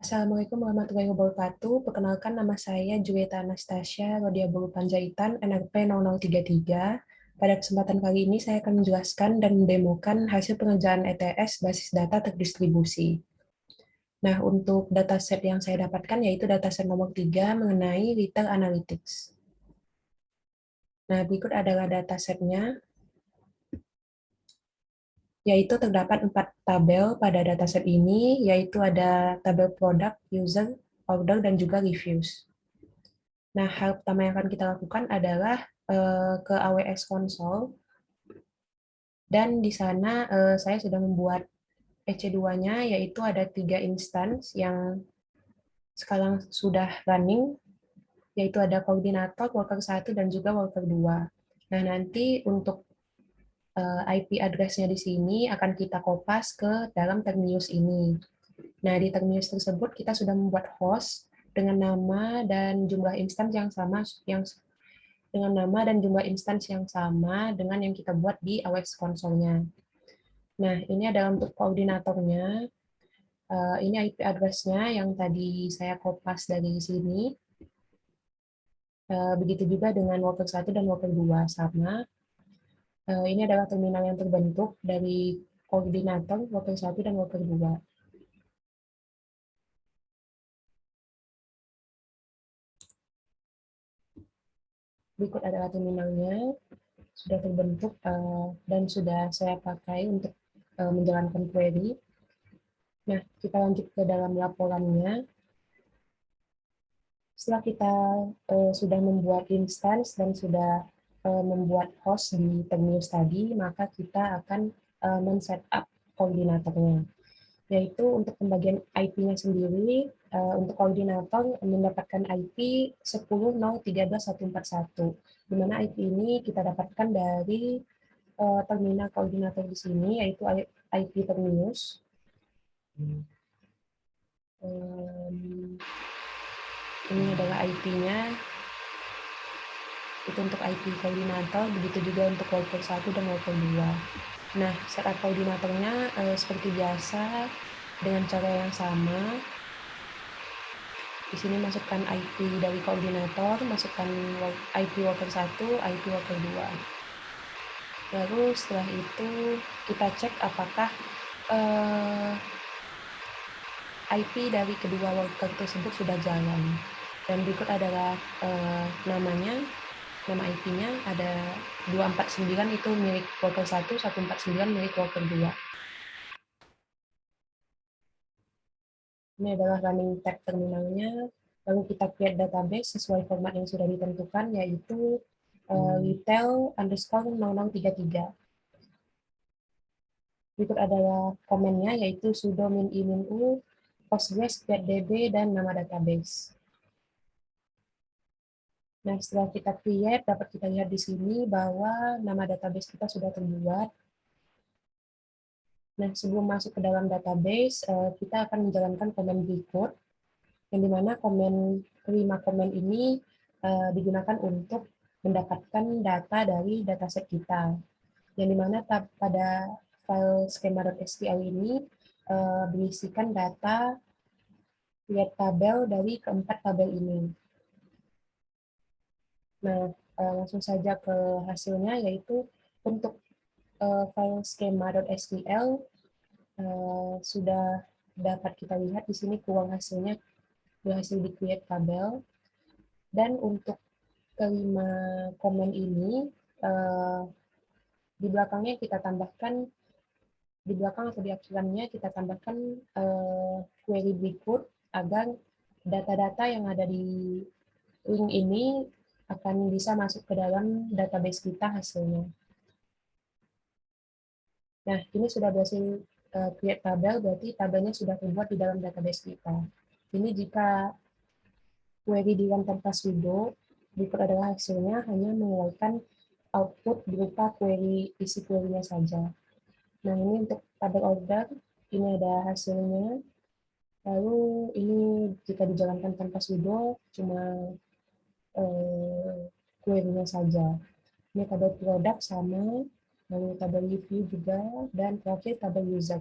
Assalamualaikum warahmatullahi wabarakatuh. Perkenalkan nama saya Julieta Anastasia Rodia Bulu Panjaitan, NRP 0033. Pada kesempatan kali ini saya akan menjelaskan dan mendemokan hasil pengerjaan ETS basis data terdistribusi. Nah, untuk dataset yang saya dapatkan yaitu dataset nomor 3 mengenai Retail Analytics. Nah, berikut adalah datasetnya, yaitu terdapat 4 tabel pada dataset ini, yaitu ada tabel product, user, order, dan juga reviews. Nah, hal pertama yang akan kita lakukan adalah ke AWS Console, dan di sana saya sudah membuat EC2-nya, yaitu ada 3 instance yang sekarang sudah running, yaitu ada koordinator, worker 1, dan juga worker 2. Nah, nanti untuk IP address-nya di sini akan kita kopas ke dalam Termius ini. Nah, di Termius tersebut kita sudah membuat host dengan nama dan jumlah instance yang sama, dengan yang kita buat di AWS Console-nya. Nah, ini adalah untuk koordinatornya. Ini IP address-nya yang tadi saya kopas dari sini. Begitu juga dengan worker 1 dan worker 2 sama. Ini adalah terminal yang terbentuk dari koordinator worker 1 dan worker 2. Berikut adalah terminalnya, sudah terbentuk dan sudah saya pakai untuk menjalankan query. Nah, kita lanjut ke dalam laporannya. Setelah kita sudah membuat instance dan sudah membuat host di Termius tadi, maka kita akan men-setup koordinatornya. Yaitu untuk pembagian IP-nya sendiri, untuk koordinator mendapatkan IP 10.013.141, di mana IP ini kita dapatkan dari terminal koordinator di sini, yaitu IP Termius. Ini adalah IP-nya, itu untuk IP koordinator, begitu juga untuk worker 1 dan worker 2. Nah, setup koordinatornya seperti biasa, dengan cara yang sama. Di sini masukkan IP dari koordinator, masukkan IP worker 1, IP worker 2. Lalu setelah itu kita cek apakah IP dari kedua worker tersebut sudah jalan. Dan berikut adalah namanya, nama IP-nya ada 249 itu milik worker 1, 149 milik worker 2. Ini adalah running tab terminalnya. Lalu kita create database sesuai format yang sudah ditentukan, yaitu retail_0033. Berikut adalah komennya, yaitu sudo min i min u, postgres get db, dan nama database. Nah, setelah kita create, dapat kita lihat di sini bahwa nama database kita sudah terbuat. Nah, sebelum masuk ke dalam database, kita akan menjalankan komen berikut, yang dimana kelima komen ini digunakan untuk mendapatkan data dari dataset kita, yang dimana pada file schema.sql ini berisikan data lihat tabel dari keempat tabel ini. Nah, langsung saja ke hasilnya, yaitu untuk file schema.sql sudah dapat kita lihat di sini keluar hasilnya berhasil di create tabel. Dan untuk kelima komen ini di belakangnya kita tambahkan, di belakang atau di akhirannya kita tambahkan query berikut agar data-data yang ada di link ini akan bisa masuk ke dalam database kita hasilnya. Nah, ini sudah berhasil create tabel, berarti tabelnya sudah terbuat di dalam database kita. Ini jika query di run tanpa sudo, berikut adalah hasilnya, hanya mengeluarkan output berupa query, isi query-nya saja. Nah, ini untuk tabel order, ini ada hasilnya. Lalu ini jika dijalankan tanpa sudo, cuma query-nya saja. Ini tabel produk sama, lalu tabel review juga, dan terakhir tabel user.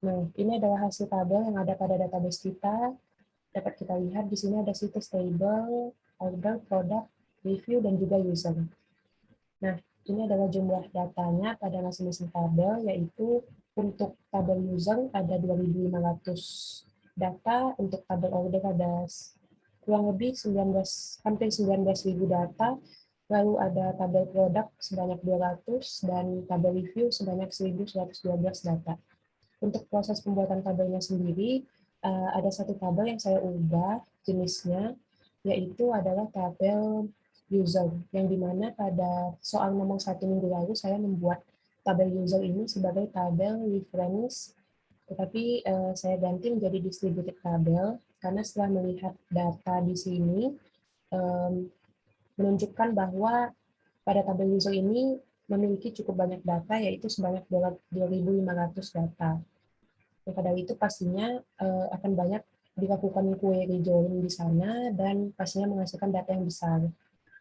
Nah, ini adalah hasil tabel yang ada pada database kita. Dapat kita lihat di sini ada situs table, order, product, review, dan juga user. Nah, ini adalah jumlah datanya pada masing-masing tabel, yaitu untuk tabel user ada 2.500 data, untuk tabel order ada kurang lebih 19, hampir 19.000 data, lalu ada tabel produk sebanyak 200, dan tabel review sebanyak 1.112 data. Untuk proses pembuatan tabelnya sendiri, ada satu tabel yang saya ubah jenisnya, yaitu adalah tabel user, yang dimana pada soal nomor 1 minggu lalu saya membuat tabel user ini sebagai tabel reference, tetapi saya ganti menjadi distributed tabel, karena setelah melihat data di sini, menunjukkan bahwa pada tabel user ini memiliki cukup banyak data, yaitu sebanyak 2.500 data. Maka dari itu pastinya akan banyak dilakukan query join di sana dan pastinya menghasilkan data yang besar.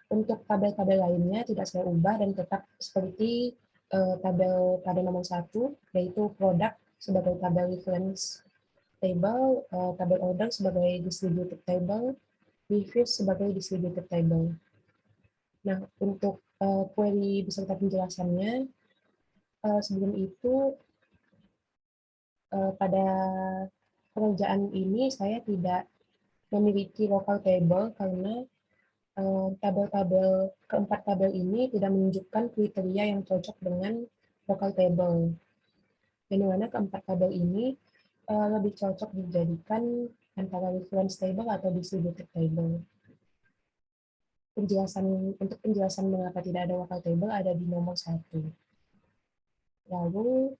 Untuk tabel-tabel lainnya tidak saya ubah dan tetap seperti tabel pada nomor 1, yaitu produk sebagai tabel reference table, tabel order sebagai distributed table, reviews sebagai distributed table. Nah, untuk query beserta penjelasannya, sebelum itu pada pekerjaan ini saya tidak memiliki local table karena tabel-tabel keempat tabel ini tidak menunjukkan kriteria yang cocok dengan local table. Yang mana keempat tabel ini lebih cocok dijadikan antara reference table atau distributed table. Penjelasan mengapa tidak ada local table ada di nomor 1. Lalu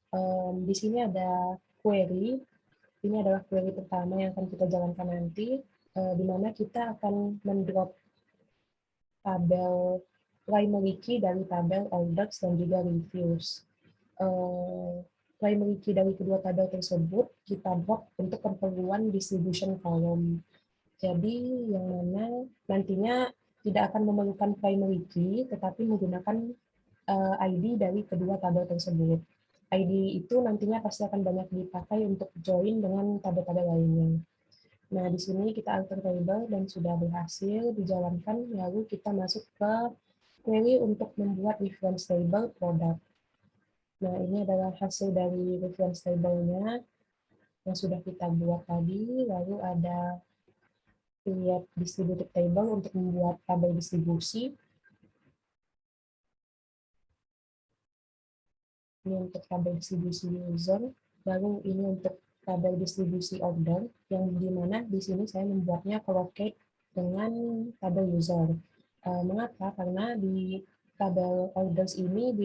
di sini ada query. Ini adalah query pertama yang akan kita jalankan nanti, di mana kita akan mendrop tabel primary key dari tabel orders dan juga reviews. Primary key dari kedua tabel tersebut kita drop untuk keperluan distribution column. Jadi yang mana nantinya tidak akan memerlukan primary key, tetapi menggunakan ID dari kedua tabel tersebut. ID itu nantinya pasti akan banyak dipakai untuk join dengan tabel-tabel lainnya. Nah, di sini kita alter table dan sudah berhasil dijalankan, lalu kita masuk ke query untuk membuat reference table produk. Nah, ini adalah hasil dari reference table-nya yang sudah kita buat tadi, lalu ada create distributed table untuk membuat tabel distribusi. Ini untuk tabel distribusi user, lalu ini untuk tabel distribusi order, yang dimana di sini saya membuatnya collocate dengan tabel user. Mengapa? Karena di tabel orders ini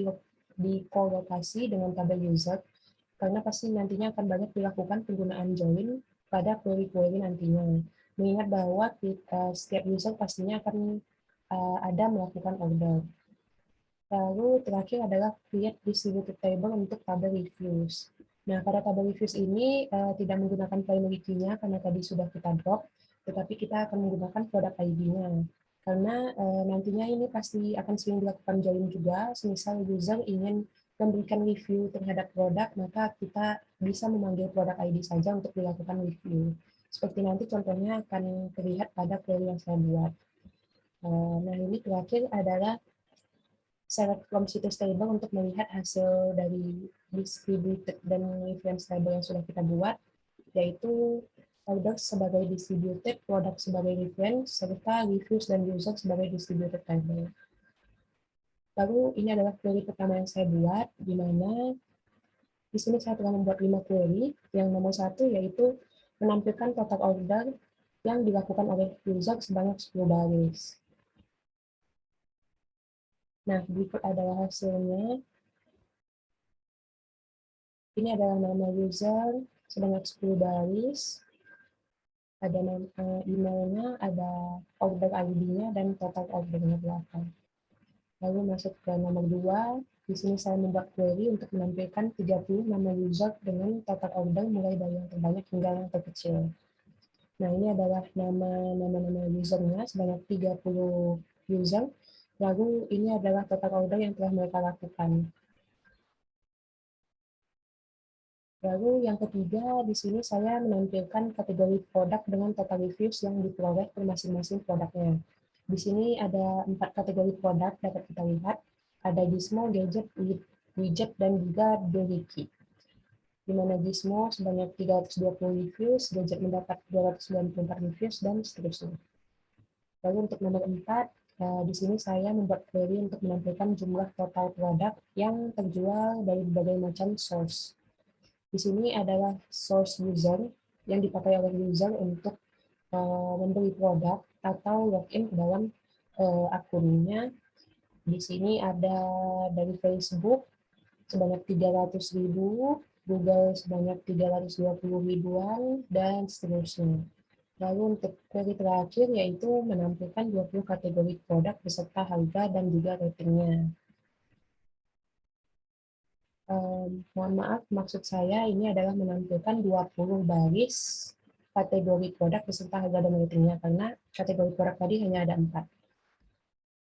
dikolokasi dengan tabel user, karena pasti nantinya akan banyak dilakukan penggunaan join pada query-query nantinya. Mengingat bahwa setiap user pastinya akan ada melakukan order. Lalu terakhir adalah create distributed table untuk tabel reviews. Nah, pada tabel reviews ini tidak menggunakan primary key-nya karena tadi sudah kita drop, tetapi kita akan menggunakan product ID-nya. Karena nantinya ini pasti akan sering dilakukan join juga, semisal user ingin memberikan review terhadap produk, maka kita bisa memanggil product ID saja untuk dilakukan review. Seperti nanti contohnya akan terlihat pada query yang saya buat. Nah, ini terakhir adalah select from situs table untuk melihat hasil dari distributed dan reference table yang sudah kita buat, yaitu order sebagai distributed, product sebagai reference, serta reviews dan user sebagai distributed table. Lalu ini adalah query pertama yang saya buat, di mana di sini saya telah membuat 5 query. Yang nomor 1 yaitu menampilkan total order yang dilakukan oleh user sebanyak 10 baris. Nah, berikut adalah hasilnya. Ini adalah nama user sebanyak 10 baris, ada emailnya, ada order ID-nya, dan total ordernya belakang. Lalu masuk ke nomor 2, di sini saya membuat query untuk menampilkan 30 nama user dengan total order mulai dari yang terbanyak hingga yang terkecil. Nah, ini adalah nama usernya sebanyak 30 user, lalu ini adalah total order yang telah mereka lakukan. Lalu yang ketiga, di sini saya menampilkan kategori produk dengan total reviews yang diperoleh per masing-masing produknya. Di sini ada 4 kategori produk dapat kita lihat. Ada Gizmo, Gadget, Widget, dan juga Doohickey. Di mana Gizmo sebanyak 320 reviews, Gadget mendapat 294 reviews, dan seterusnya. Lalu untuk nomor 4, di sini saya membuat query untuk menampilkan jumlah total produk yang terjual dari berbagai macam source. Di sini adalah source user yang dipakai oleh user untuk membeli produk atau login ke dalam akunnya. Di sini ada dari Facebook sebanyak 300.000, Google sebanyak 320 ribuan, dan seterusnya. Lalu untuk query terakhir yaitu menampilkan 20 kategori produk beserta harga dan juga ratingnya. Mohon maaf, maksud saya ini adalah menampilkan 20 baris kategori produk beserta harga dan ratingnya, karena kategori produk tadi hanya ada 4.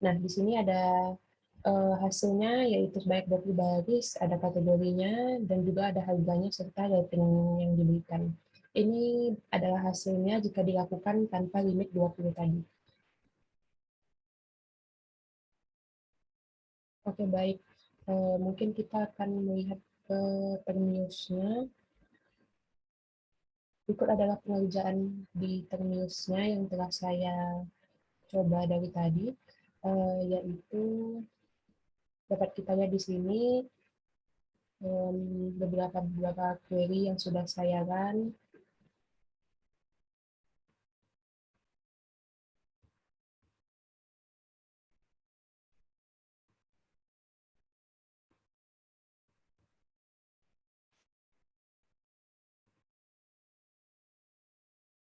Nah, di sini ada hasilnya, yaitu sebanyak 20 baris, ada kategorinya, dan juga ada harganya serta rating yang diberikan. Ini adalah hasilnya jika dilakukan tanpa limit 20 tadi. Oke, baik. Mungkin kita akan melihat ke termiusnya. Berikut adalah pengerjaan di termiusnya yang telah saya coba dari tadi, yaitu dapat kita lihat di sini beberapa query yang sudah saya run.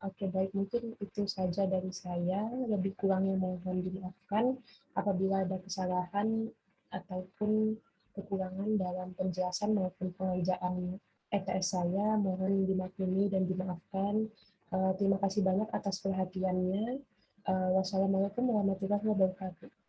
Oke, baik, mungkin itu saja dari saya. Lebih kurangnya mohon dimaafkan apabila ada kesalahan ataupun kekurangan dalam penjelasan maupun pengerjaan ETS saya. Mohon dimaklumi dan dimaafkan. Terima kasih banyak atas perhatiannya. Wassalamualaikum warahmatullahi wabarakatuh.